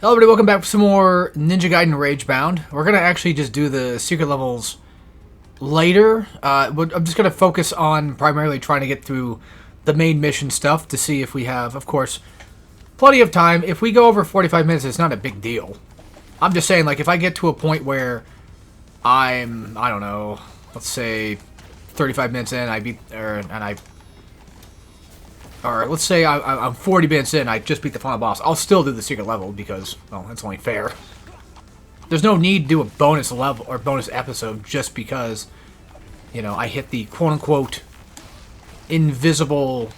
Hello everybody, welcome back for some more Ninja Gaiden Ragebound. We're going to actually just do the secret levels later. I'm just going to focus on primarily trying to get through the main mission stuff to see if we have, of course, plenty of time. If we go over 45 minutes, it's not a big deal. I'm just saying, like, if I get to a point where I don't know, let's say 35 minutes in, or let's say I'm 40 minutes in, I just beat the final boss. I'll still do the secret level because, well, that's only fair. There's no need to do a bonus level or bonus episode just because, you know, I hit the quote-unquote invisible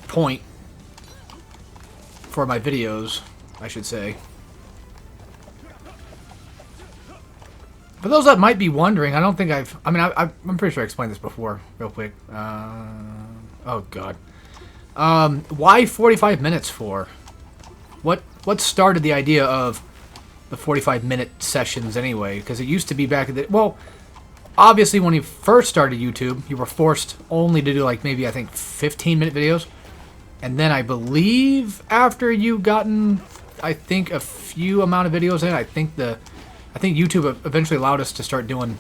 point for my videos, I should say. For those that might be wondering, I don't think I'm pretty sure I explained this before, real quick. Oh, God. Why 45 minutes for? What started the idea of the 45-minute sessions anyway? Because it used to be back in the... Well, obviously when you first started YouTube, you were forced only to do, like, maybe, I think, 15-minute videos. And then I believe after you gotten, I think, a few amount of videos in, I think YouTube eventually allowed us to start doing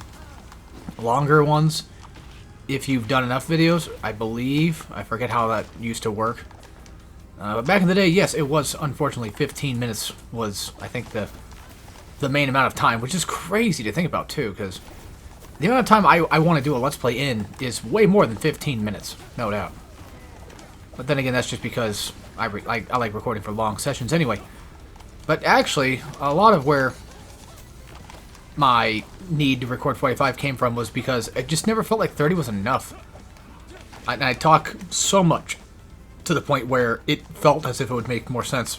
longer ones. If you've done enough videos, I believe. I forget how that used to work. But back in the day, yes, it was, unfortunately, 15 minutes was, I think, the main amount of time, which is crazy to think about, too, because the amount of time I want to do a Let's Play in is way more than 15 minutes, no doubt. But then again, that's just because I like recording for long sessions anyway. But actually, a lot of where my need to record 45 came from was because it just never felt like 30 was enough. And I talk so much to the point where it felt as if it would make more sense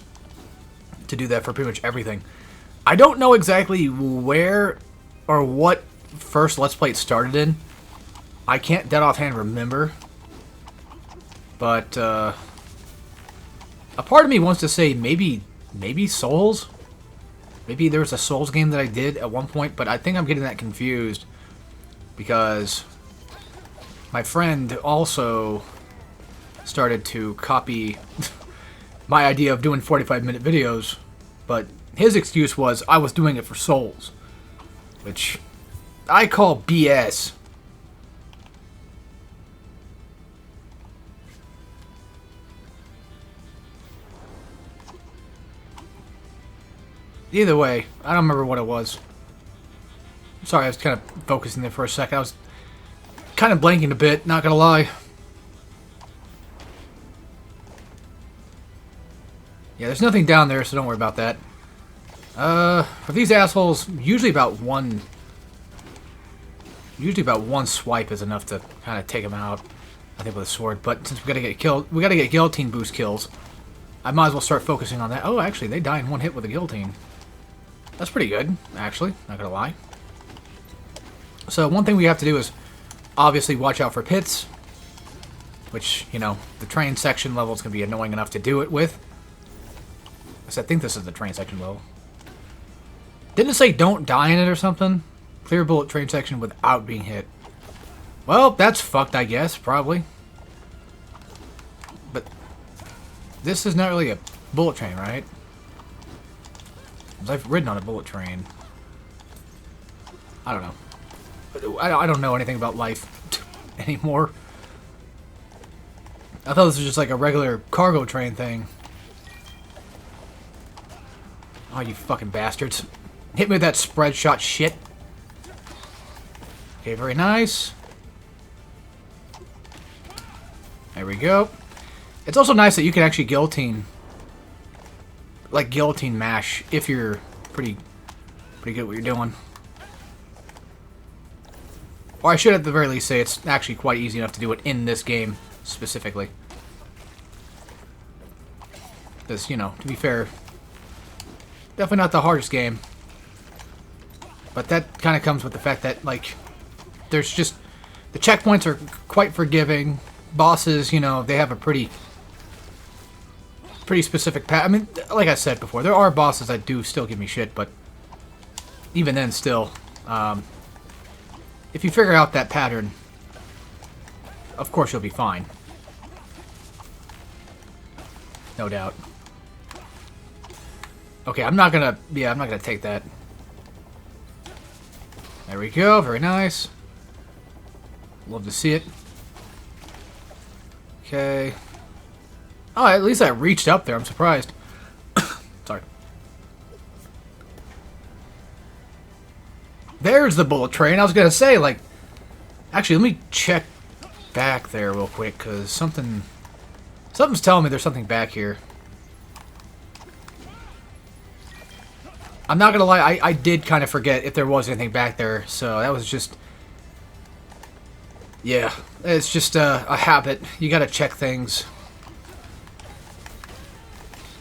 to do that for pretty much everything. I don't know exactly where or what first Let's Play it started in. I can't dead offhand remember. But a part of me wants to say maybe Souls? Maybe there was a Souls game that I did at one point, but I think I'm getting that confused because my friend also started to copy my idea of doing 45-minute videos, but his excuse was I was doing it for Souls, which I call BS. Either way, I don't remember what it was. Sorry, I was kind of focusing there for a second. I was kind of blanking a bit, not gonna lie. Yeah, there's nothing down there, so don't worry about that. For these assholes, usually about one swipe is enough to kind of take them out, I think, with a sword. But since we gotta get guillotine boost kills, I might as well start focusing on that. Oh, actually, they die in one hit with a guillotine. That's pretty good, actually, not gonna lie. So one thing we have to do is obviously watch out for pits, which, you know, the train section level is gonna be annoying enough to do it with. I think this is the train section level. Didn't it say don't die in it or something? Clear bullet train section without being hit. Well, that's fucked, I guess, probably. But this is not really a bullet train, right? I've ridden on a bullet train. I don't know. I don't know anything about life anymore. I thought this was just like a regular cargo train thing. Oh, you fucking bastards. Hit me with that spread shot shit. Okay, very nice. There we go. It's also nice that you can actually guillotine... like guillotine mash if you're pretty good at what you're doing. Or I should at the very least say it's actually quite easy enough to do it in this game specifically. Because, you know, to be fair, definitely not the hardest game. But that kind of comes with the fact that, like, there's just... the checkpoints are quite forgiving. Bosses, you know, they have a pretty specific path. I mean, like I said before, there are bosses that do still give me shit, but even then, still, if you figure out that pattern, of course you'll be fine. No doubt. Okay, I'm not gonna... Yeah, I'm not gonna take that. There we go. Very nice. Love to see it. Okay. Oh, at least I reached up there. I'm surprised. Sorry. There's the bullet train. I was gonna say, like... Actually, let me check back there real quick, because something's telling me there's something back here. I'm not gonna lie, I did kind of forget if there was anything back there, so that was just... Yeah, it's just a habit. You gotta check things.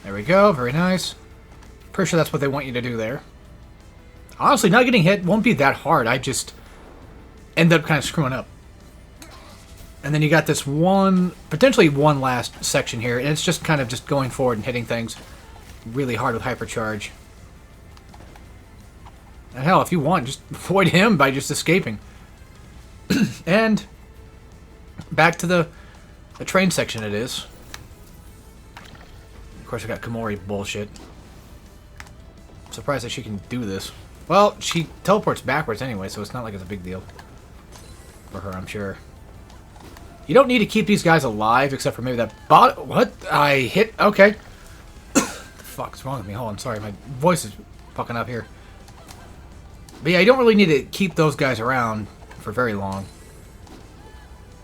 There we go, very nice. Pretty sure that's what they want you to do there. Honestly, not getting hit won't be that hard, I just end up kind of screwing up. And then you got this potentially one last section here, and it's just kind of just going forward and hitting things really hard with hypercharge. And hell, if you want, just avoid him by just escaping. And back to the train section it is. Of course, I got Komori bullshit. I'm surprised that she can do this. Well, she teleports backwards anyway, so it's not like it's a big deal for her, I'm sure. You don't need to keep these guys alive, except for maybe that bot. What? I hit. Okay. The fuck's wrong with me? Hold on, sorry, my voice is fucking up here. But yeah, you don't really need to keep those guys around for very long.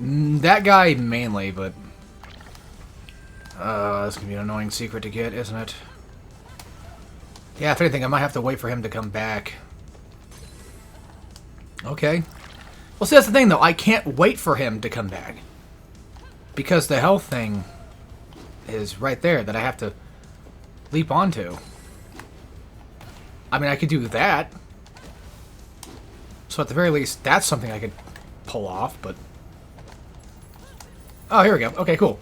That guy mainly, but... this is going to be an annoying secret to get, isn't it? Yeah, if anything, I might have to wait for him to come back. Okay. Well, see, that's the thing, though. I can't wait for him to come back. Because the health thing is right there that I have to leap onto. I mean, I could do that. So at the very least, that's something I could pull off, but... Oh, here we go. Okay, cool.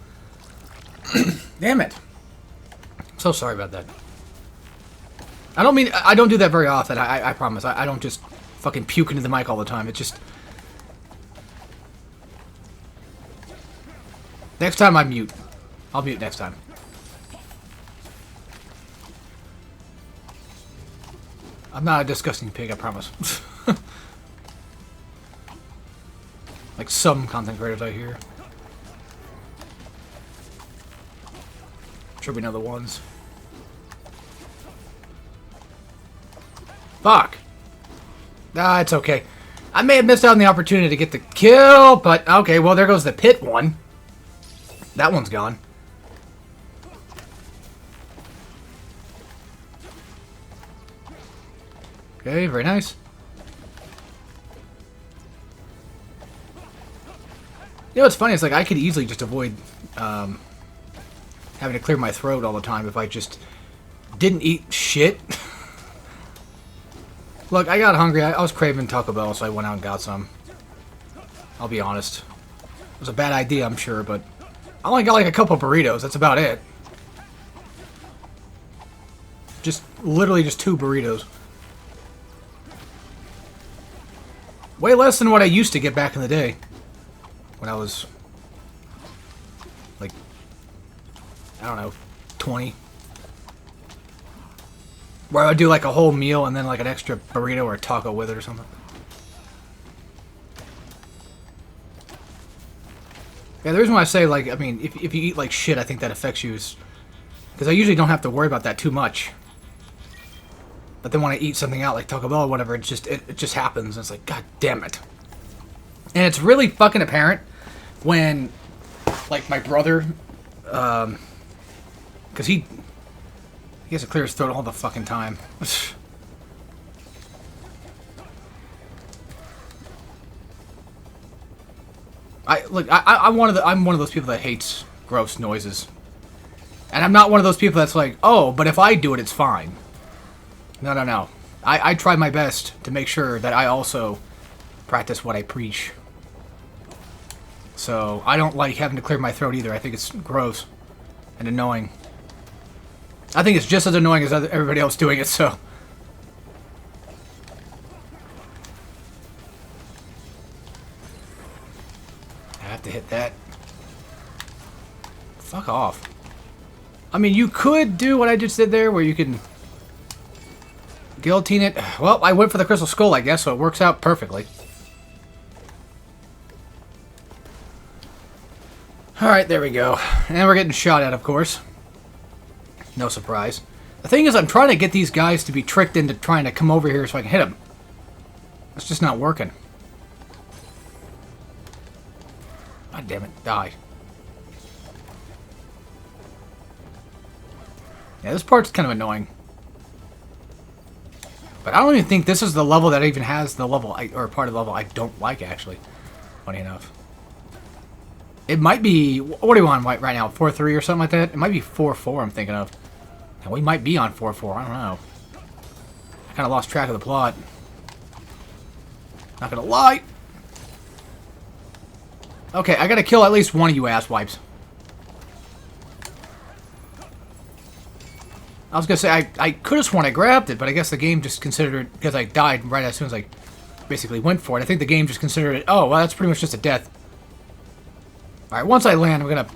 Damn it. So sorry about that. I don't do that very often, I promise. I don't just fucking puke into the mic all the time. It's just... Next time I mute. I'll mute next time. I'm not a disgusting pig, I promise. Like some content creators I hear. I'm sure we know the ones. Fuck! Ah, it's okay. I may have missed out on the opportunity to get the kill, but okay, well there goes the pit one. That one's gone. Okay, very nice. You know what's funny? It's like I could easily just avoid having to clear my throat all the time if I just didn't eat shit. Look, I got hungry. I was craving Taco Bell, so I went out and got some. I'll be honest. It was a bad idea, I'm sure, but I only got like a couple burritos. That's about it. Just literally just 2 burritos. Way less than what I used to get back in the day. When I was, like, I don't know, 20. Where I would do, like, a whole meal and then, like, an extra burrito or a taco with it or something. Yeah, the reason why I say, like, I mean, if you eat like shit, I think that affects you. Because I usually don't have to worry about that too much. But then when I eat something out, like Taco Bell or whatever, it just happens. And it's like, god damn it. And it's really fucking apparent when, like, my brother, because he has to clear his throat all the fucking time. I'm one of those people that hates gross noises, and I'm not one of those people that's like, oh, but if I do it, it's fine. No. I try my best to make sure that I also practice what I preach. So, I don't like having to clear my throat either. I think it's gross and annoying. I think it's just as annoying as everybody else doing it, so... I have to hit that. Fuck off. I mean, you could do what I just did there, where you can Guillotine it. Well, I went for the Crystal Skull, I guess, so it works out perfectly. Alright, there we go. And we're getting shot at, of course. No surprise. The thing is, I'm trying to get these guys to be tricked into trying to come over here so I can hit them. It's just not working. God damn it, die. Yeah, this part's kind of annoying. But I don't even think this is the level that even has the level, or part of the level I don't like, actually. Funny enough. It might be, what are you on right now, 4-3 or something like that? It might be 4-4 I'm thinking of. And we might be on 4-4, I don't know. I kind of lost track of the plot. Not gonna lie. Okay, I gotta kill at least one of you asswipes. I was gonna say, I could have sworn I grabbed it, but I guess the game just considered it, because I died right as soon as I basically went for it. I think the game just considered it, oh, well, that's pretty much just a death. Alright, once I land, I'm gonna...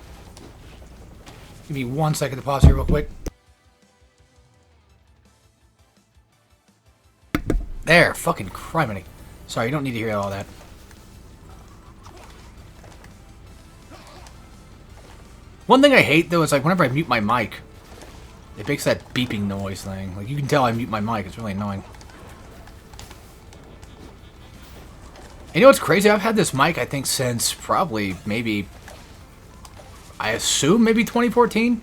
Give me 1 second to pause here real quick. There, fucking criminy. Sorry, you don't need to hear all that. One thing I hate, though, is like whenever I mute my mic, it makes that beeping noise thing. Like, you can tell I mute my mic. It's really annoying. And you know what's crazy? I've had this mic, I think, since probably, maybe... I assume maybe 2014?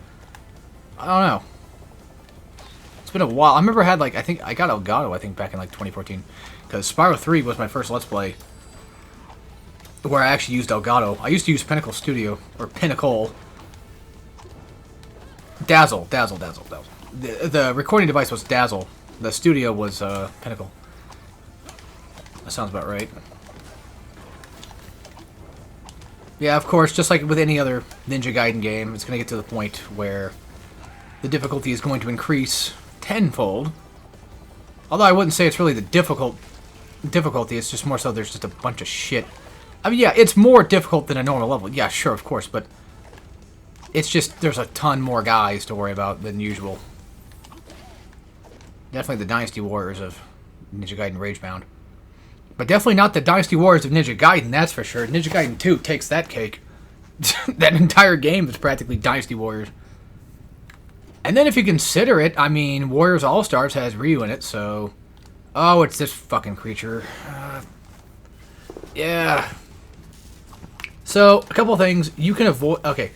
I don't know. It's been a while. I remember I had, like, I think I got Elgato, I think, back in, like, 2014. Because Spyro 3 was my first Let's Play where I actually used Elgato. I used to use Pinnacle Studio, or Pinnacle. Dazzle. The recording device was Dazzle. The studio was Pinnacle. That sounds about right. Yeah, of course, just like with any other Ninja Gaiden game, it's going to get to the point where the difficulty is going to increase tenfold. Although I wouldn't say it's really the difficulty, it's just more so there's just a bunch of shit. I mean, yeah, it's more difficult than a normal level. Yeah, sure, of course, but it's just there's a ton more guys to worry about than usual. Definitely the Dynasty Warriors of Ninja Gaiden Ragebound. But definitely not the Dynasty Warriors of Ninja Gaiden, that's for sure. Ninja Gaiden 2 takes that cake. That entire game is practically Dynasty Warriors. And then if you consider it, I mean, Warriors All-Stars has Ryu in it, so... Oh, it's this fucking creature. Yeah. So, a couple things. You can avoid... Okay.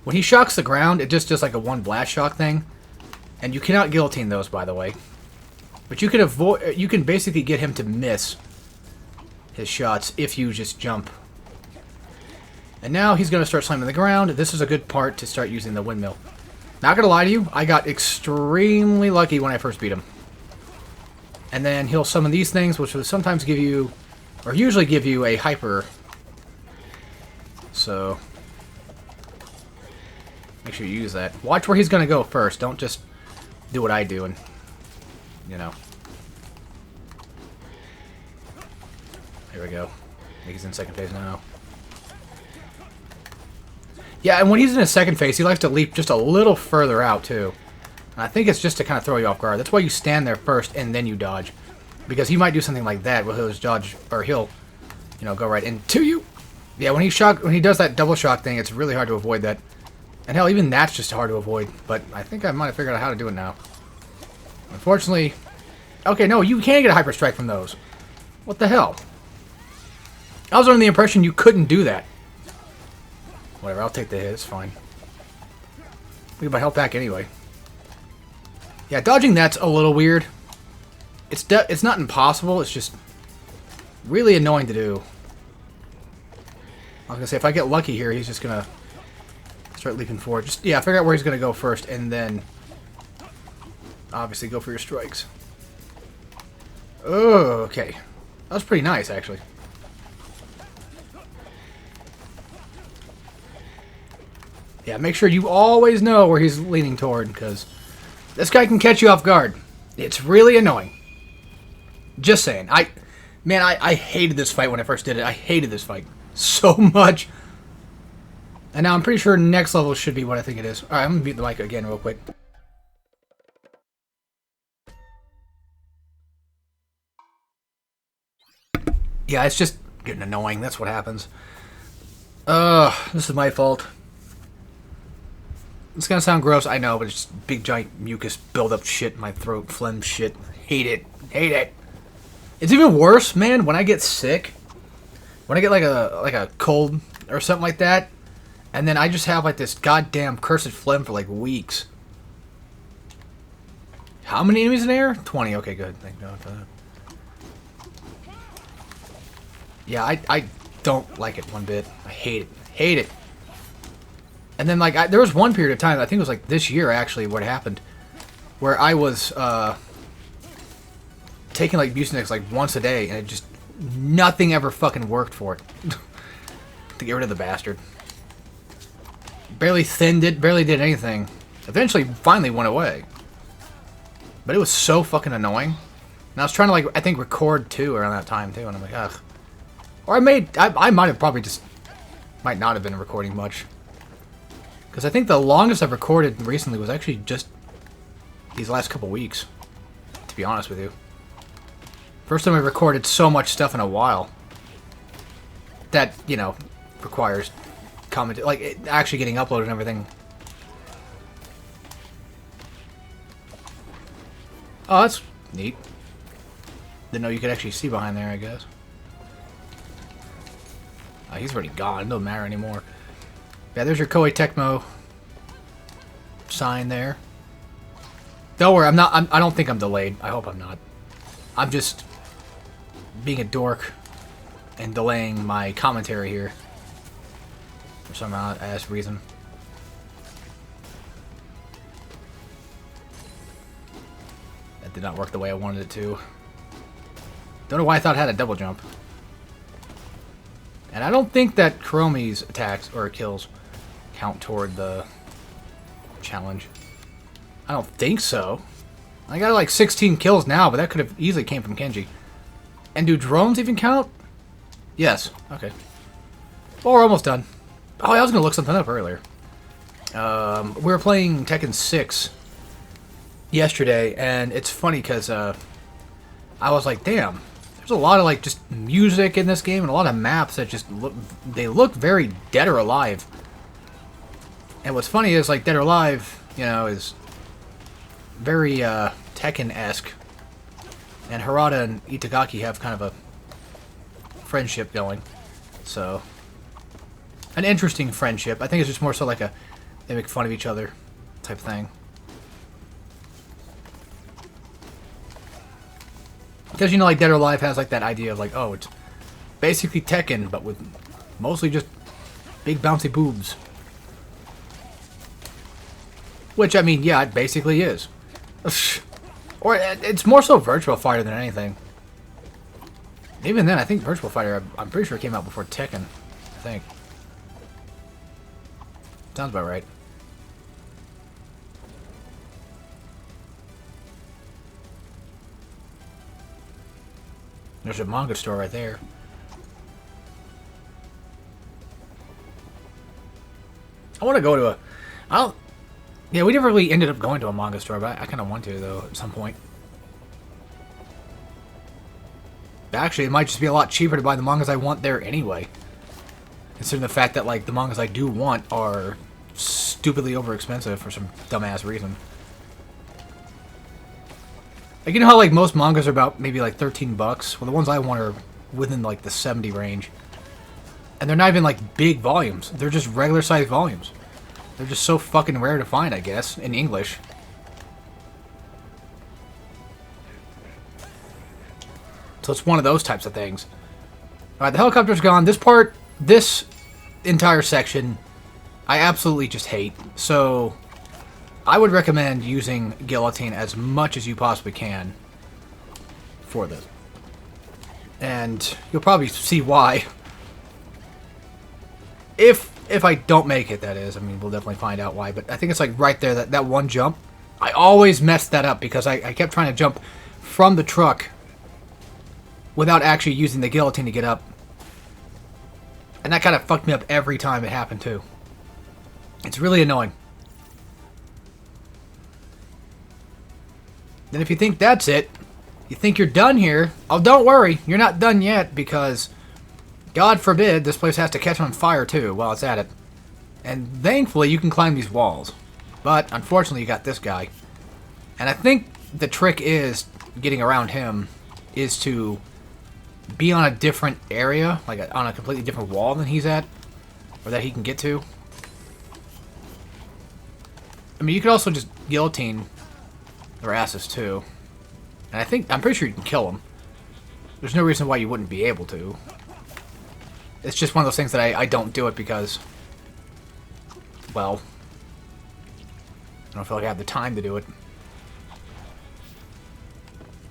When he shocks the ground, it just does like a one blast shock thing. And you cannot guillotine those, by the way. But you can avoid... You can basically get him to miss his shots if you just jump. And now he's going to start slamming the ground. This is a good part to start using the windmill. Not going to lie to you, I got extremely lucky when I first beat him. And then he'll summon these things, which will sometimes give you, or usually give you, a hyper. So, make sure you use that. Watch where he's going to go first. Don't just do what I do and, you know. Here we go. I think he's in second phase now. Yeah, and when he's in his second phase, he likes to leap just a little further out, too. And I think it's just to kind of throw you off guard. That's why you stand there first and then you dodge. Because he might do something like that where he'll just dodge, or he'll, you know, go right into you. Yeah, when he does that double shock thing, it's really hard to avoid that. And hell, even that's just hard to avoid. But I think I might have figured out how to do it now. Unfortunately... Okay, no, you can't get a hyper strike from those. What the hell? I was under the impression you couldn't do that. Whatever, I'll take the hit, it's fine. We get my health back anyway. Yeah, dodging that's a little weird. It's not impossible, it's just really annoying to do. I was gonna say, if I get lucky here, he's just gonna start leaping forward. Just, yeah, figure out where he's gonna go first, and then obviously go for your strikes. Oh, okay. That was pretty nice, actually. Yeah, make sure you always know where he's leaning toward, because this guy can catch you off guard. It's really annoying. Just saying. Man, I hated this fight when I first did it. I hated this fight so much. And now I'm pretty sure next level should be what I think it is. Alright, I'm going to beat the mic again real quick. Yeah, it's just getting annoying. That's what happens. This is my fault. It's gonna sound gross, I know, but it's just big giant mucus buildup shit in my throat, phlegm shit. Hate it. Hate it. It's even worse, man, when I get sick. When I get like a cold or something like that, and then I just have like this goddamn cursed phlegm for like weeks. How many enemies in there? 20. Okay, good. Thank God for that. Yeah, I don't like it one bit. I hate it. Hate it. And then, like, there was one period of time, I think it was, like, this year, actually, what happened, where I was, taking, like, Mucinex, like, once a day, and it just, nothing ever fucking worked for it. To get rid of the bastard. Barely thinned it, barely did anything. Eventually, finally went away. But it was so fucking annoying. And I was trying to, like, I think record, too, around that time, too, and I'm like, ugh. Or I might have probably just, might not have been recording much. Because I think the longest I've recorded recently was actually just these last couple weeks, to be honest with you. First time I recorded so much stuff in a while. That, you know, requires comment, like, it actually getting uploaded and everything. Oh, that's neat. Didn't know you could actually see behind there, I guess. Oh, he's already gone. It doesn't matter anymore. Yeah, there's your Koei Tecmo sign there. Don't worry, I don't think I'm delayed. I hope I'm not. I'm just being a dork and delaying my commentary here for some ass reason. That did not work the way I wanted it to. Don't know why I thought it had a double jump. And I don't think that Kuromi's attacks or kills count toward the challenge. I don't think so. I got like 16 kills now, but that could have easily came from Kenji. And do drones even count? Yes. Okay. Well, we're almost done. Oh, I was going to look something up earlier. We were playing Tekken 6 yesterday, and it's funny because I was like, damn. There's a lot of like just music in this game and a lot of maps that just look very Dead or Alive. And what's funny is like Dead or Alive, you know, is very Tekken-esque. And Harada and Itagaki have kind of a friendship going. So an interesting friendship. I think it's just more so like a they make fun of each other type thing. Because, you know, like, Dead or Alive has, like, that idea of, like, oh, it's basically Tekken, but with mostly just big bouncy boobs. Which, I mean, yeah, it basically is. Or it's more so Virtua Fighter than anything. Even then, I think Virtua Fighter, I'm pretty sure it came out before Tekken. I think. Sounds about right. There's a manga store right there. I want to go to a... Yeah, we never really ended up going to a manga store, but I kind of want to, though, at some point. Actually, it might just be a lot cheaper to buy the mangas I want there anyway. Considering the fact that, like, the mangas I do want are stupidly overexpensive for some dumbass reason. Like, you know how, like, most mangas are about maybe, like, 13 bucks? Well, the ones I want are within, like, the 70 range. And they're not even, like, big volumes. They're just regular-sized volumes. They're just so fucking rare to find, I guess, in English. So it's one of those types of things. Alright, the helicopter's gone. This entire section, I absolutely just hate. So I would recommend using guillotine as much as you possibly can for this. And you'll probably see why. If I don't make it, that is. I mean, we'll definitely find out why. But I think it's like right there, that one jump. I always messed that up because I kept trying to jump from the truck without actually using the guillotine to get up. And that kind of fucked me up every time it happened, too. It's really annoying. Then if you think that's it, You think you're done here? Oh, don't worry. You're not done yet, because God forbid this place has to catch on fire, too, while it's at it. And thankfully, you can climb these walls. But, unfortunately, you got this guy. And I think the trick is, getting around him, is to be on a different area, like on a completely different wall than he's at, or that he can get to. I mean, you could also just guillotine their asses, too. And I'm pretty sure you can kill them. There's no reason why you wouldn't be able to. It's just one of those things that I don't do it because, well, I don't feel like I have the time to do it.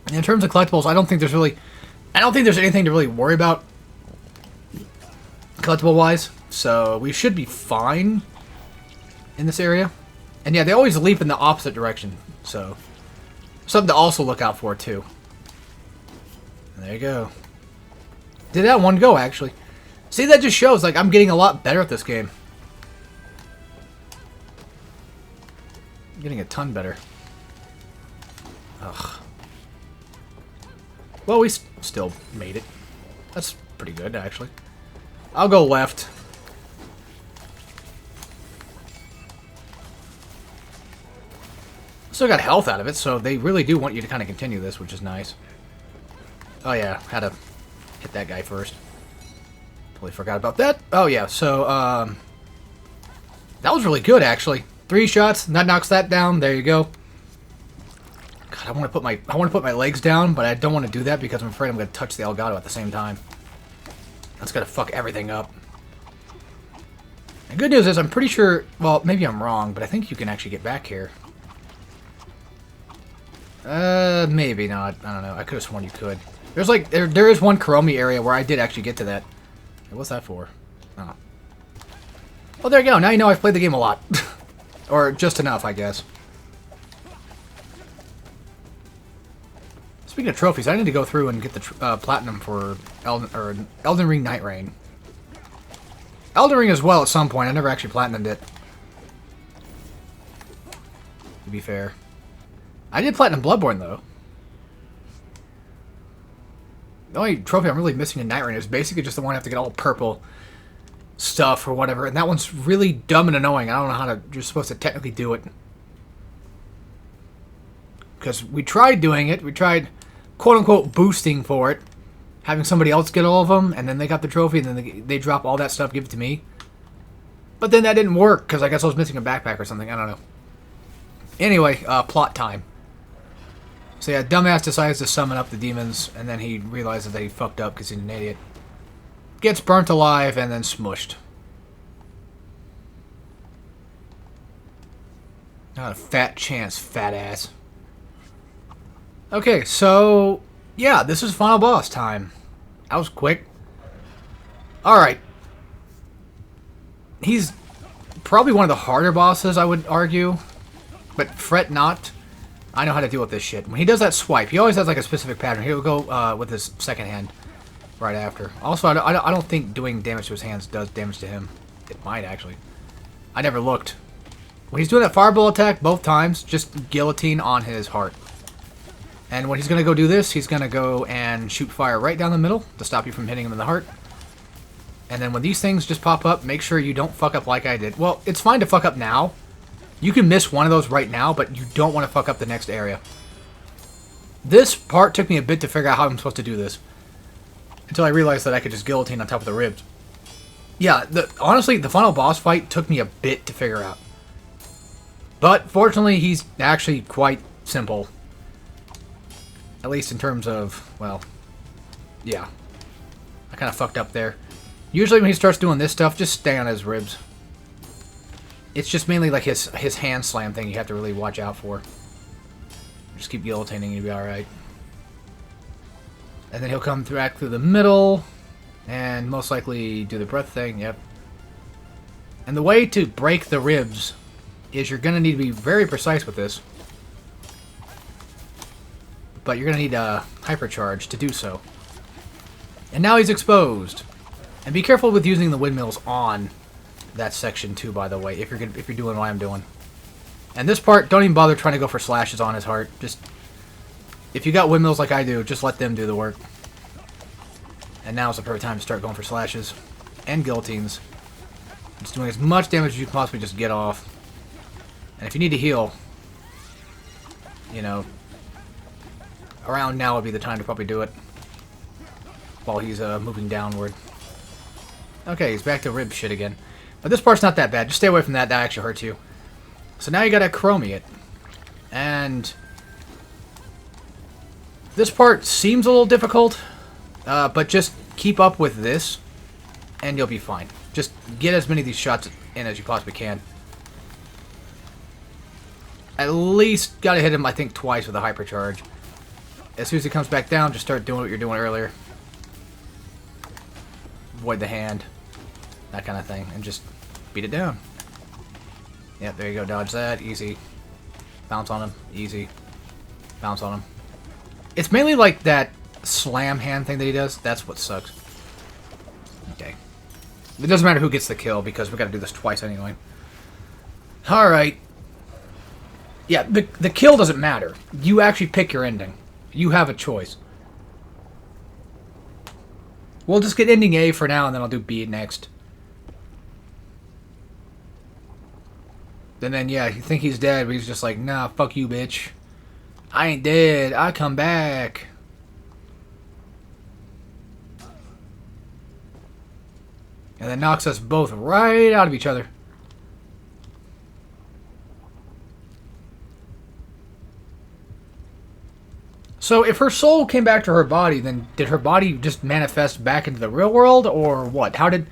And in terms of collectibles, I don't think there's anything to really worry about collectible-wise. So we should be fine in this area. And yeah, they always leap in the opposite direction. So something to also look out for, too. And there you go. Did that one go, actually. See, that just shows, like, I'm getting a lot better at this game. I'm getting a ton better. Ugh. Well, we still made it. That's pretty good, actually. I'll go left. Still got health out of it, so they really do want you to kind of continue this, which is nice. Oh yeah, had to hit that guy first. Totally forgot about that. Oh yeah, so that was really good, actually. 3 shots, that knocks that down. There you go. God, I want to put my legs down, but I don't want to do that because I'm afraid I'm going to touch the Elgato at the same time. That's going to fuck everything up. The good news is I'm pretty sure, well, maybe I'm wrong, but I think you can actually get back here. Maybe not. I don't know. I could have sworn you could. There's like, there is one Kuromi area where I did actually get to that. What's that for? Oh. Well, there you go. Now you know I've played the game a lot. Or just enough, I guess. Speaking of trophies, I need to go through and get the platinum for Elden Ring Night Rain. Elden Ring as well at some point. I never actually platinumed it. To be fair. I did platinum Bloodborne, though. The only trophy I'm really missing in Night Rain is basically just the one I have to get all purple stuff or whatever. And that one's really dumb and annoying. I don't know how you're supposed to technically do it. Because we tried doing it. We tried, quote-unquote, boosting for it. Having somebody else get all of them, and then they got the trophy, and then they drop all that stuff, give it to me. But then that didn't work, because I guess I was missing a backpack or something. I don't know. Anyway, plot time. So yeah, dumbass decides to summon up the demons, and then he realizes that he fucked up because he's an idiot. Gets burnt alive, and then smushed. Not a fat chance, fat ass. Okay, so yeah, this is final boss time. That was quick. Alright. He's probably one of the harder bosses, I would argue. But fret not. I know how to deal with this shit. When he does that swipe, he always has like a specific pattern. He'll go with his second hand right after. Also, I don't think doing damage to his hands does damage to him. It might, actually. I never looked. When he's doing that fireball attack both times, just guillotine on his heart. And when he's going to go do this, he's going to go and shoot fire right down the middle to stop you from hitting him in the heart. And then when these things just pop up, make sure you don't fuck up like I did. Well, it's fine to fuck up now. You can miss one of those right now, but you don't want to fuck up the next area. This part took me a bit to figure out how I'm supposed to do this. Until I realized that I could just guillotine on top of the ribs. Yeah, honestly, the final boss fight took me a bit to figure out. But, fortunately, he's actually quite simple. At least in terms of, well, yeah. I kind of fucked up there. Usually when he starts doing this stuff, just stay on his ribs. It's just mainly like his hand slam thing you have to really watch out for. Just keep guillotining and you'll be alright. And then he'll come back through the middle. And most likely do the breath thing, yep. And the way to break the ribs is you're going to need to be very precise with this. But you're going to need a hypercharge to do so. And now he's exposed. And be careful with using the windmills on that section too, by the way, if you're doing what I'm doing. And this part, don't even bother trying to go for slashes on his heart. Just If you got windmills like I do, just let them do the work. And now's the perfect time to start going for slashes and guillotines. Just doing as much damage as you can possibly just get off. And if you need to heal, you know, around now would be the time to probably do it. While he's moving downward. Okay, he's back to rib shit again. But this part's not that bad. Just stay away from that. That actually hurts you. So now you gotta chromie it. And this part seems a little difficult. But just keep up with this. And you'll be fine. Just get as many of these shots in as you possibly can. At least gotta hit him, I think, twice with a hypercharge. As soon as he comes back down, just start doing what you're doing earlier. Avoid the hand. That kind of thing. And just beat it down. Yep, there you go. Dodge that. Easy. Bounce on him. Easy. Bounce on him. It's mainly like that slam hand thing that he does. That's what sucks. Okay. It doesn't matter who gets the kill because we got to do this twice anyway. Alright. Yeah, the kill doesn't matter. You actually pick your ending. You have a choice. We'll just get ending A for now, and then I'll do B next. And then, yeah, you think he's dead, but he's just like, nah, fuck you, bitch. I ain't dead. I come back. And then knocks us both right out of each other. So if her soul came back to her body, then did her body just manifest back into the real world, or what? How did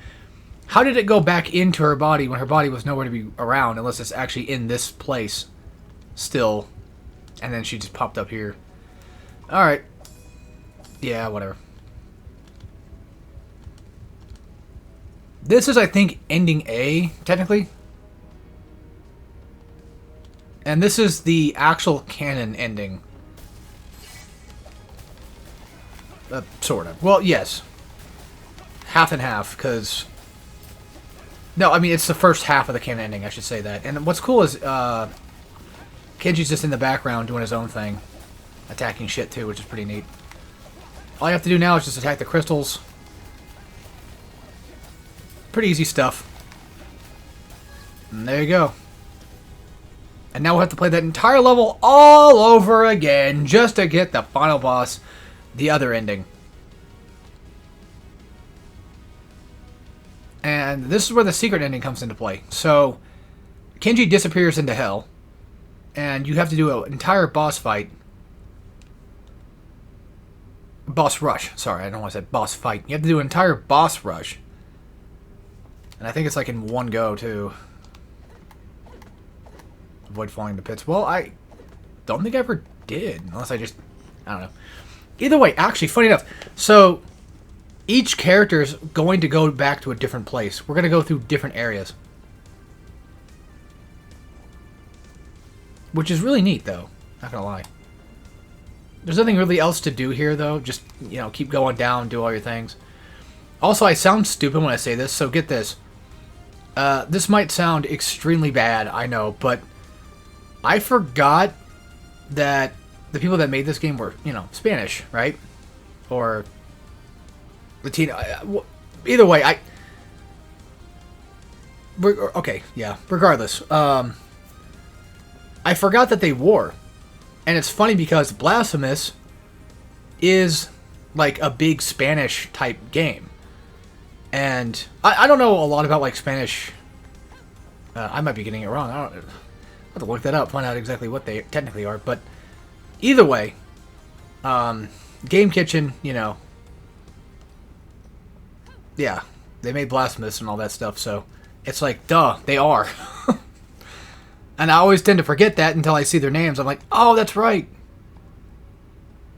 it go back into her body when her body was nowhere to be around, unless it's actually in this place still, and then she just popped up here? Alright. Yeah, whatever. This is, I think, ending A, technically. And this is the actual canon ending. Sort of. Well, yes. Half and half, because... No, I mean, it's the first half of the canon ending, I should say that. And what's cool is, Kenji's just in the background doing his own thing. Attacking shit, too, which is pretty neat. All you have to do now is just attack the crystals. Pretty easy stuff. And there you go. And now we'll have to play that entire level all over again, just to get the final boss, the other ending. And this is where the secret ending comes into play. So, Kenji disappears into hell, and you have to do an entire boss fight. Boss rush. Sorry, I don't want to say boss fight. You have to do an entire boss rush. And I think it's like in one go, too. Avoid falling into pits. Well, I don't think I ever did. Unless I don't know. Either way, actually, funny enough. So, each character is going to go back to a different place. We're going to go through different areas. Which is really neat, though. Not going to lie. There's nothing really else to do here, though. Just, you know, keep going down, do all your things. Also, I sound stupid when I say this, so get this. This might sound extremely bad, I know, but I forgot that the people that made this game were, you know, Spanish, right? Or Latino. Either way, okay, yeah, regardless. I forgot that they were. And it's funny because Blasphemous is like a big Spanish type game. And I don't know a lot about like Spanish. I might be getting it wrong. I'll have to look that up, find out exactly what they technically are. But either way, Game Kitchen, you know, yeah, they made Blasphemous and all that stuff. So it's like, duh, they are. And I always tend to forget that until I see their names. I'm like, oh, that's right.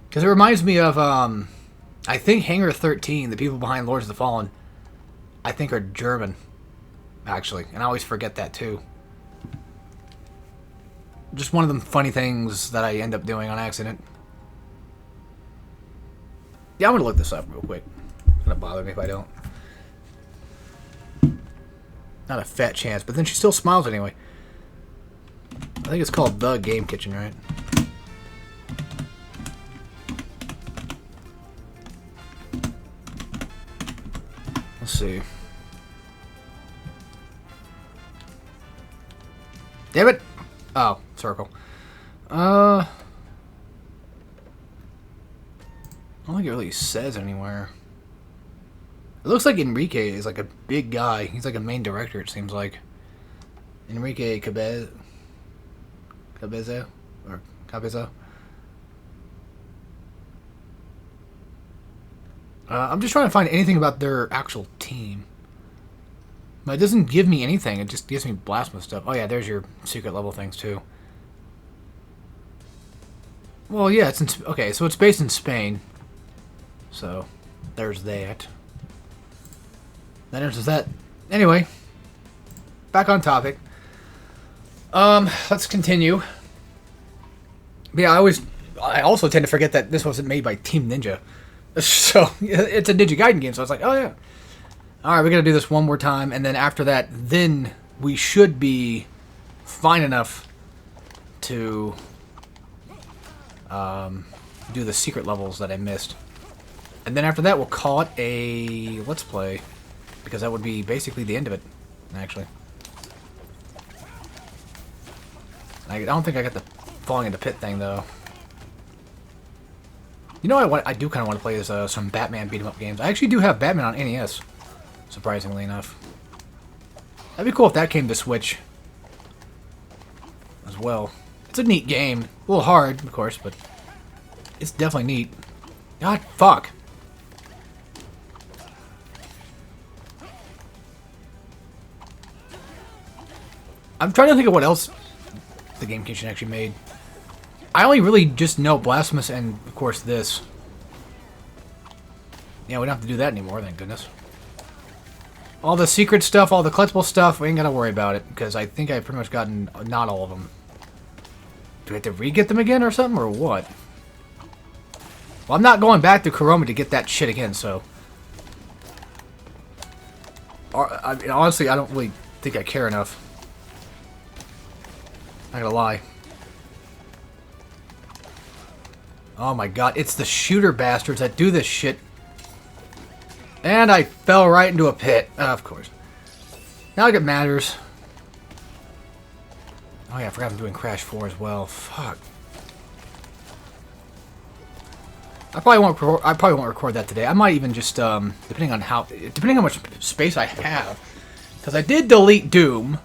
Because it reminds me of, I think Hangar 13, the people behind Lords of the Fallen, I think are German, actually. And I always forget that, too. Just one of them funny things that I end up doing on accident. Yeah, I'm going to look this up real quick. It's going to bother me if I don't. Not a fat chance, but then she still smiles anyway. I think it's called The Game Kitchen, right? Let's see. Damn it! Oh, circle. I don't think it really says anywhere. It looks like Enrique is like a big guy. He's like a main director, it seems like. Enrique Cabeza? Or Cabeza? I'm just trying to find anything about their actual team. But it doesn't give me anything. It just gives me Blasphemous stuff. Oh yeah, there's your secret level things too. Well, yeah, it's in... Okay, so it's based in Spain. So, there's that. That answers that. Anyway, back on topic. Let's continue. But yeah, I also tend to forget that this wasn't made by Team Ninja. So, it's a Ninja Gaiden game, so I was like, oh yeah. Alright, we're gonna do this one more time, and then after that, then we should be fine enough to do the secret levels that I missed. And then after that, we'll call it a Let's Play. Because that would be basically the end of it, actually. I don't think I got the falling into pit thing, though. You know what I do kind of want to play is some Batman beat-em-up games. I actually do have Batman on NES, surprisingly enough. That'd be cool if that came to Switch as well. It's a neat game. A little hard, of course, but it's definitely neat. God, fuck. I'm trying to think of what else the Game Kitchen actually made. I only really just know Blasphemous and, of course, this. Yeah, we don't have to do that anymore, thank goodness. All the secret stuff, all the collectible stuff, we ain't gotta worry about it, because I think I've pretty much gotten not all of them. Do we have to re-get them again or something, or what? Well, I'm not going back to Kuroma to get that shit again, so... I mean, honestly, I don't really think I care enough. Not gonna lie. Oh my god, it's the shooter bastards that do this shit. And I fell right into a pit. Of course. Not like it matters. Oh yeah, I forgot I'm doing Crash 4 as well. Fuck. I probably won't record that today. I might even just depending on how much space I have. Because I did delete Doom.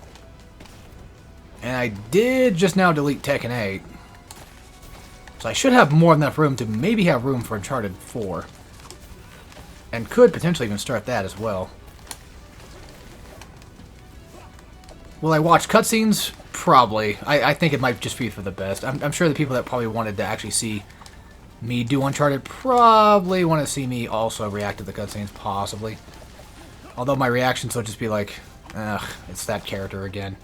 And I did just now delete Tekken 8. So I should have more than enough room to maybe have room for Uncharted 4. And could potentially even start that as well. Will I watch cutscenes? Probably. I think it might just be for the best. I'm sure the people that probably wanted to actually see me do Uncharted probably want to see me also react to the cutscenes, possibly. Although my reactions will just be like, ugh, it's that character again.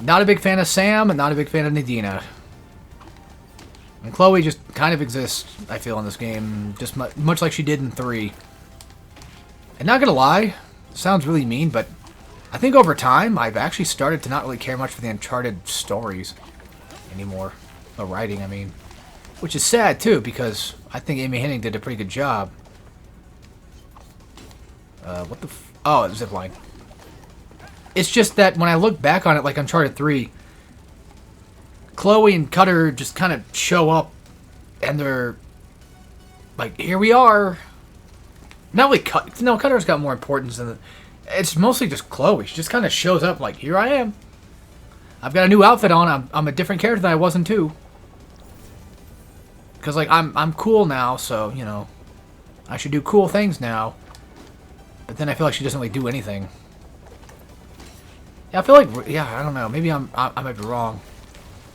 Not a big fan of Sam, and not a big fan of Nadina. And Chloe just kind of exists, I feel, in this game, just much like she did in 3. And not gonna lie, it sounds really mean, but I think over time, I've actually started to not really care much for the Uncharted stories anymore. The writing, I mean. Which is sad, too, because I think Amy Hennig did a pretty good job. What the f... Oh, zipline. It's just that when I look back on it, like Uncharted 3, Chloe and Cutter just kind of show up, and they're like, here we are. Not really no, Cutter's got more importance than... It's mostly just Chloe. She just kind of shows up like, here I am. I've got a new outfit on. I'm a different character than I was in 2. Because, like, I'm cool now, so, you know, I should do cool things now. But then I feel like she doesn't really do anything. Yeah, I feel like, yeah, I don't know. Maybe I might be wrong.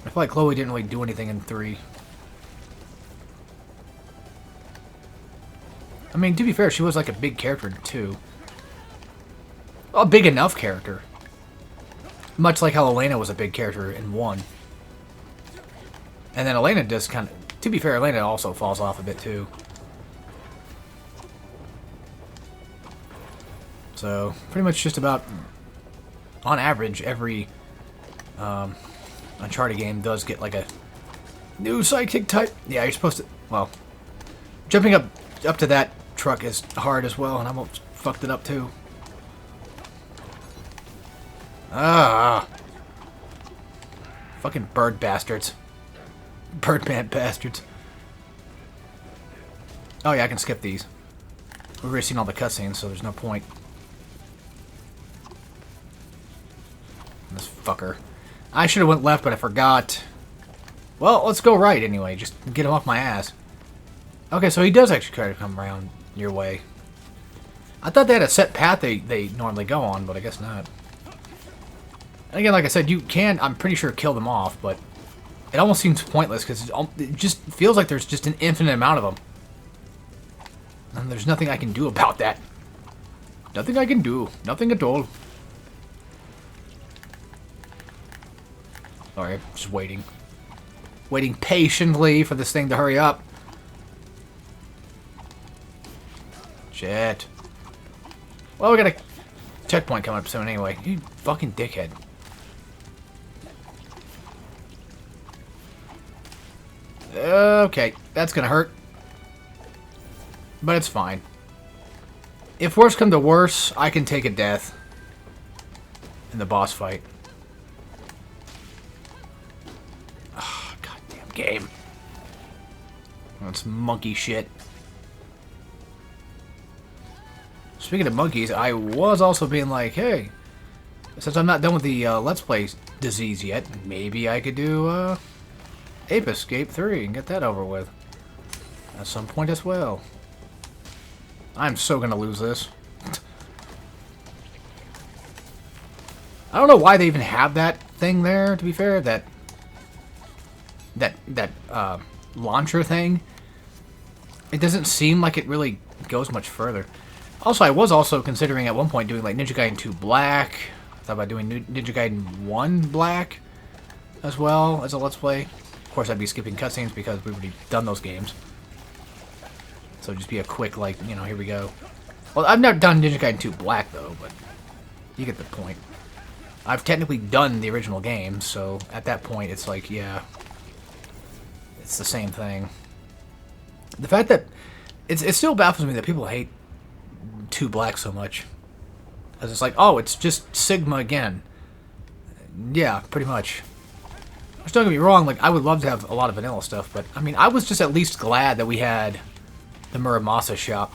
I feel like Chloe didn't really do anything in 3. I mean, to be fair, she was like a big character in 2. A big enough character. Much like how Elena was a big character in 1. And then Elena does kind of... To be fair, Elena also falls off a bit, too. So, pretty much just about... On average, every Uncharted game does get like a new sidekick type. Yeah, you're supposed to... Well, jumping up to that truck is hard as well, and I almost fucked it up too. Ah. Fucking bird bastards. Birdman bastards. Oh yeah, I can skip these. We've already seen all the cutscenes, so there's no point. This fucker. I should have went left, but I forgot. Well, let's go right anyway. Just get him off my ass. Okay, so he does actually try to come around your way. I thought they had a set path they normally go on, but I guess not. And again, like I said, you can, I'm pretty sure, kill them off, but it almost seems pointless because it just feels like there's just an infinite amount of them. And there's nothing I can do about that. Nothing I can do. Nothing at all. Alright, just waiting. Waiting patiently for this thing to hurry up. Shit. Well, we got a checkpoint coming up soon anyway. You fucking dickhead. Okay, that's gonna hurt. But it's fine. If worse come to worse, I can take a death in the boss fight. Oh, goddamn game. That's monkey shit. Speaking of monkeys, I was also being like, hey, since I'm not done with the Let's Play disease yet, maybe I could do Ape Escape 3 and get that over with at some point as well. I'm so gonna lose this. I don't know why they even have that thing there, to be fair, that launcher thing. It doesn't seem like it really goes much further. Also, I was also considering at one point doing like Ninja Gaiden 2 Black. I thought about doing Ninja Gaiden 1 Black as well as a Let's Play. Of course, I'd be skipping cutscenes because we've already done those games. So just be a quick, like, you know, here we go. Well, I've never done Ninja Gaiden 2 Black, though, but you get the point. I've technically done the original game, so at that point, it's like, yeah, it's the same thing. The fact that it still baffles me that people hate 2 Black so much. Because it's like, oh, it's just Sigma again. Yeah, pretty much. Just don't get me wrong, like, I would love to have a lot of vanilla stuff, but, I mean, I was just at least glad that we had the Muramasa shop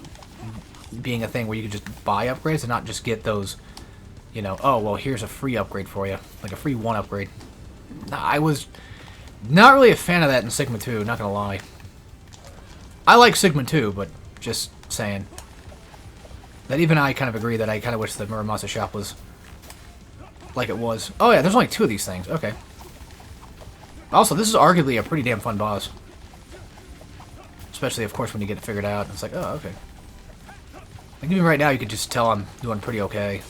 being a thing where you could just buy upgrades and not just get those, you know, oh, well, here's a free upgrade for you. Like a free 1 upgrade. I was not really a fan of that in Sigma 2, not gonna lie. I like Sigma 2, but just saying. That even I kind of agree that I kind of wish the Muramasa shop was like it was. Oh yeah, there's only 2 of these things. Okay. Also, this is arguably a pretty damn fun boss. Especially, of course, when you get it figured out. It's like, oh, okay. Like, even right now, you could just tell I'm doing pretty okay.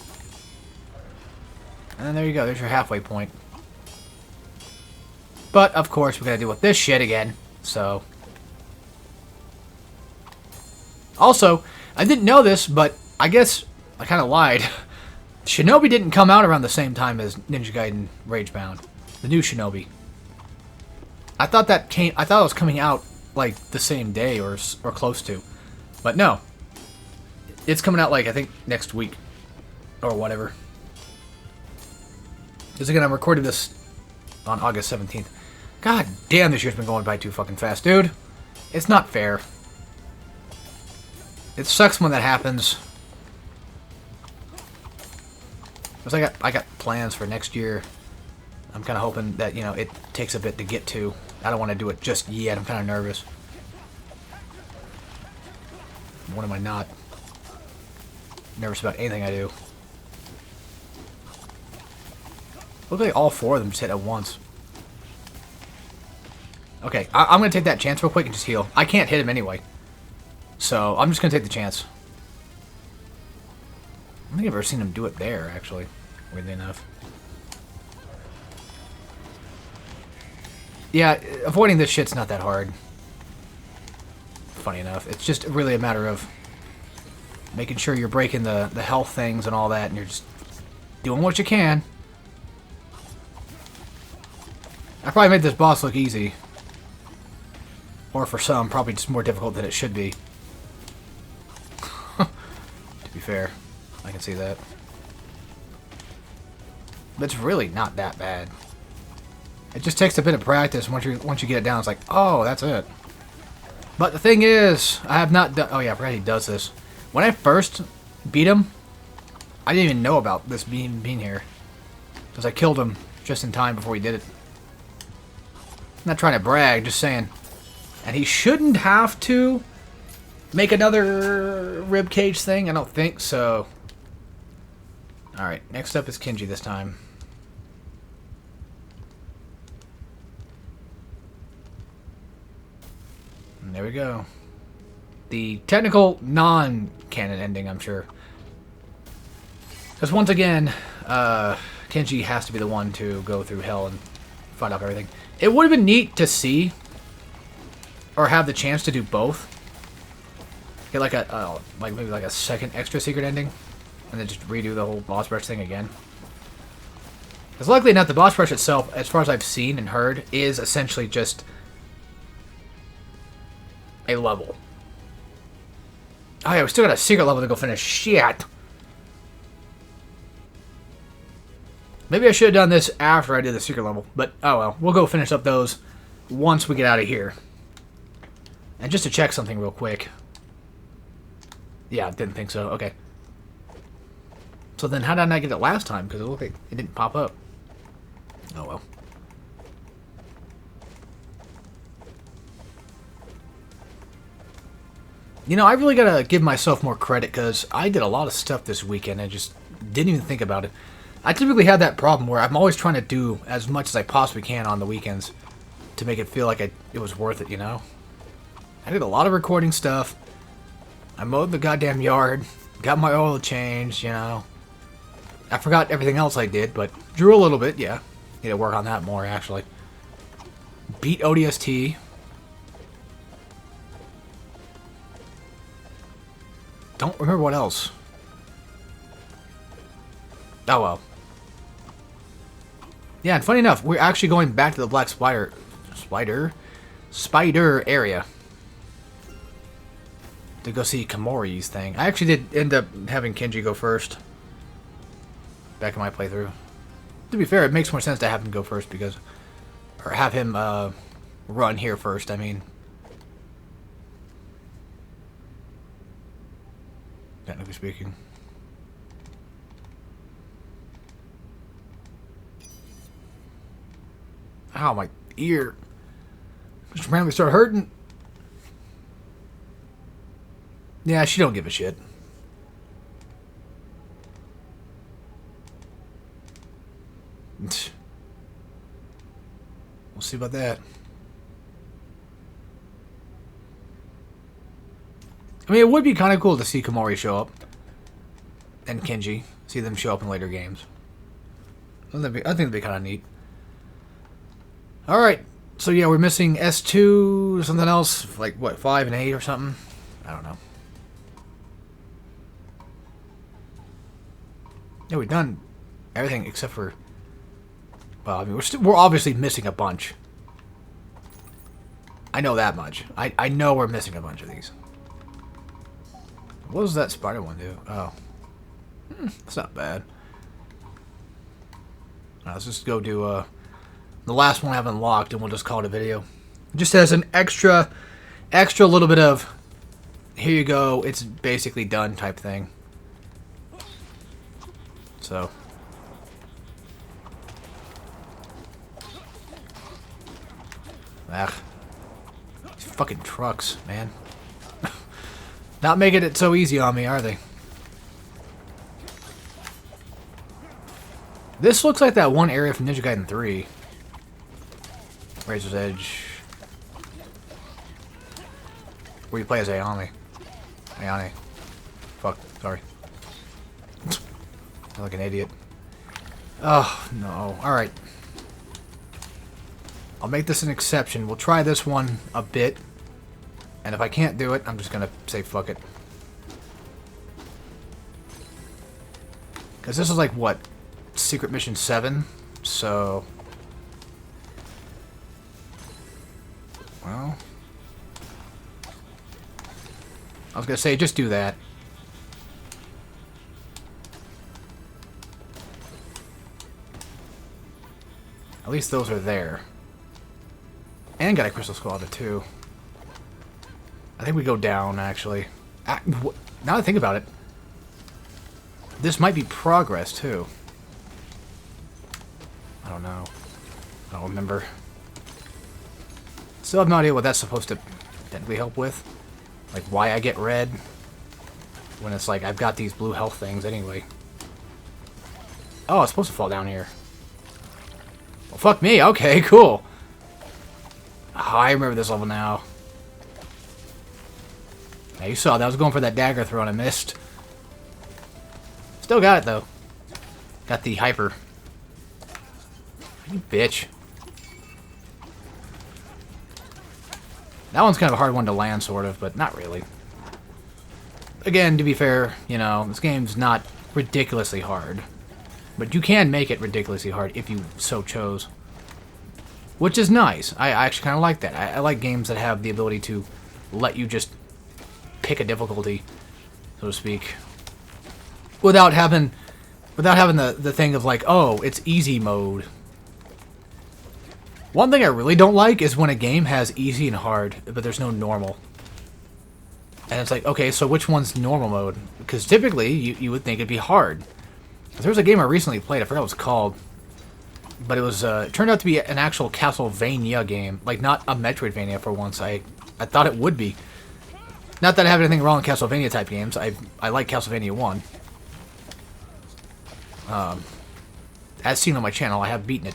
And there you go. There's your halfway point. But, of course, we gotta deal with this shit again. So. Also, I didn't know this, but I guess I kind of lied. Shinobi didn't come out around the same time as Ninja Gaiden Ragebound. The new Shinobi. I thought it was coming out like the same day or close to, but no, it's coming out like I think next week or whatever. Because again, I'm recording this on August 17th. God damn, this year's been going by too fucking fast, dude. It's not fair. It sucks when that happens. Because I got plans for next year. I'm kind of hoping that, you know, it takes a bit to get to. I don't want to do it just yet. I'm kind of nervous. When am I not? Nervous about anything I do. Look like all 4 of them just hit at once. Okay, I'm going to take that chance real quick and just heal. I can't hit him anyway. So, I'm just going to take the chance. I don't think I've ever seen him do it there, actually. Weirdly enough. Yeah, avoiding this shit's not that hard. Funny enough. It's just really a matter of making sure you're breaking the health things and all that, and you're just doing what you can. I probably made this boss look easy. Or for some, probably just more difficult than it should be. fair. I can see that. But it's really not that bad. It just takes a bit of practice. Once you get it down, it's like, oh, that's it. But the thing is, I have not done... Oh, yeah, I forgot he does this. When I first beat him, I didn't even know about this being here. Because I killed him just in time before he did it. I'm not trying to brag, just saying. And he shouldn't have to make another ribcage thing. I don't think so. Alright, next up is Kenji this time. And there we go. The technical non-canon ending, I'm sure. Because once again, Kenji has to be the one to go through hell and find out everything. It would have been neat to see, or have the chance to do both. Get like a, like maybe like a second extra secret ending, and then just redo the whole boss rush thing again. Because luckily enough, the boss rush itself, as far as I've seen and heard, is essentially just a level. Oh yeah, we still got a secret level to go finish. Shit. Maybe I should have done this after I did the secret level, but oh well. We'll go finish up those once we get out of here. And just to check something real quick. Yeah, didn't think so. Okay. So then how did I not get it last time? Because it looked like it didn't pop up. Oh well. You know, I really gotta give myself more credit because I did a lot of stuff this weekend and just didn't even think about it. I typically have that problem where I'm always trying to do as much as I possibly can on the weekends to make it feel like it was worth it, you know? I did a lot of recording stuff. I mowed the goddamn yard, got my oil changed, you know. I forgot everything else I did, but drew a little bit, yeah. Need to work on that more, actually. Beat ODST. Don't remember what else. Oh well. Yeah, and funny enough, we're actually going back to the Black Spider area to go see Komori's thing. I actually did end up having Kenji go first back in my playthrough. To be fair, it makes more sense to have him go first because, or have him run here first. I mean, technically speaking. Ow, my ear just randomly started hurting. Yeah, she don't give a shit. We'll see about that. I mean, it would be kind of cool to see Komori show up. And Kenji. See them show up in later games. I think that'd be kind of neat. Alright, so yeah, we're missing S2 or something else, like what, 5 and 8 or something? I don't know. Yeah, we've done everything except for, well, I mean, we're obviously missing a bunch. I know that much. I know we're missing a bunch of these. What does that spider one do? Oh. That's not bad. Alright, let's just go do, the last one I have unlocked, and we'll just call it a video. Just as an extra little bit of, here you go, it's basically done type thing. So. Ah. These fucking trucks, man. Not making it so easy on me, are they? This looks like that one area from Ninja Gaiden 3. Razor's Edge. Where you play as Ayane. Ayane. Fuck, sorry. I'm like an idiot. Oh, no. Alright. I'll make this an exception. We'll try this one a bit. And if I can't do it, I'm just gonna say fuck it. Because this is like, what? Secret Mission 7? So... well, I was gonna say just do that. At least those are there. And got a crystal skull out of it, too. I think we go down, actually. Now that I think about it, this might be progress, too. I don't know. I don't remember. Still have no idea what that's supposed to technically help with. Like, why I get red. When it's like, I've got these blue health things anyway. Oh, it's supposed to fall down here. Well, fuck me. Okay, cool. Oh, I remember this level now. Yeah, you saw that. I was going for that dagger throw and I missed. Still got it, though. Got the hyper. You bitch. That one's kind of a hard one to land, sort of, but not really. Again, to be fair, you know, this game's not ridiculously hard. But you can make it ridiculously hard if you so chose. Which is nice. I actually kind of like that. I like games that have the ability to let you just pick a difficulty, so to speak. Without having the thing of like, oh, it's easy mode. One thing I really don't like is when a game has easy and hard, but there's no normal. And it's like, okay, so which one's normal mode? Because typically, you would think it'd be hard. There was a game I recently played, I forgot what it was called. But it was, it turned out to be an actual Castlevania game. Like, not a Metroidvania for once. I thought it would be. Not that I have anything wrong with Castlevania type games. I like Castlevania 1. As seen on my channel, I have beaten it.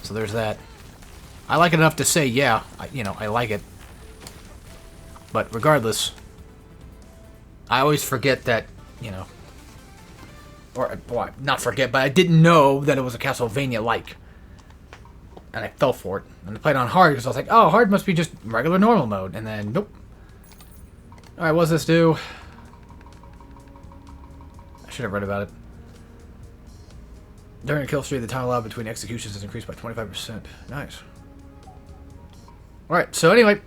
So there's that. I like it enough to say, yeah, I like it. But regardless, I always forget that, or, well, not forget, but I didn't know that it was a Castlevania-like. And I fell for it. And I played on hard because I was like, oh, hard must be just regular normal mode. And then, nope. Alright, what's this do? I should have read about it. During a kill streak, the time allowed between executions is increased by 25%. Nice. Alright, so anyway,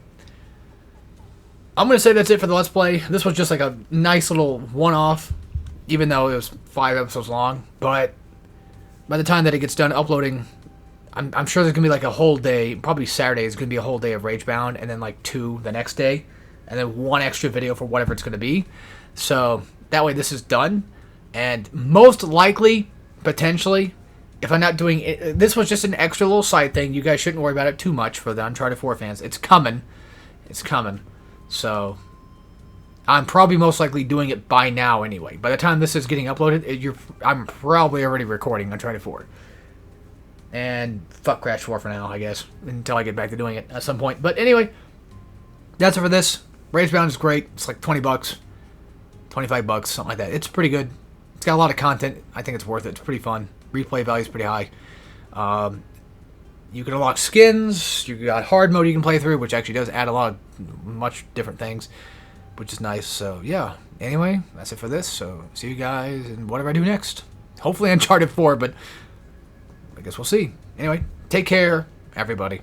I'm going to say that's it for the Let's Play. This was just like a nice little one-off, even though it was 5 episodes long. But by the time that it gets done uploading, I'm sure there's going to be like a whole day, probably Saturday is going to be a whole day of Ragebound, and then like 2 the next day, and then 1 extra video for whatever it's going to be. So that way this is done, and most likely, potentially, if I'm not doing it, this was just an extra little side thing. You guys shouldn't worry about it too much for the Uncharted 4 fans. It's coming. It's coming. So I'm probably most likely doing it by now anyway. By the time this is getting uploaded, I'm probably already recording Uncharted 4. And fuck Crash 4 for now, I guess, until I get back to doing it at some point. But anyway, that's it for this. Ragebound is great. It's like $20, $25, something like that. It's pretty good. It's got a lot of content. I think it's worth it. It's pretty fun. Replay value is pretty high. You can unlock skins. You got hard mode you can play through, which actually does add a lot of much different things, which is nice. So yeah. Anyway, that's it for this. So see you guys in whatever I do next. Hopefully Uncharted 4, but I guess we'll see. Anyway, take care, everybody.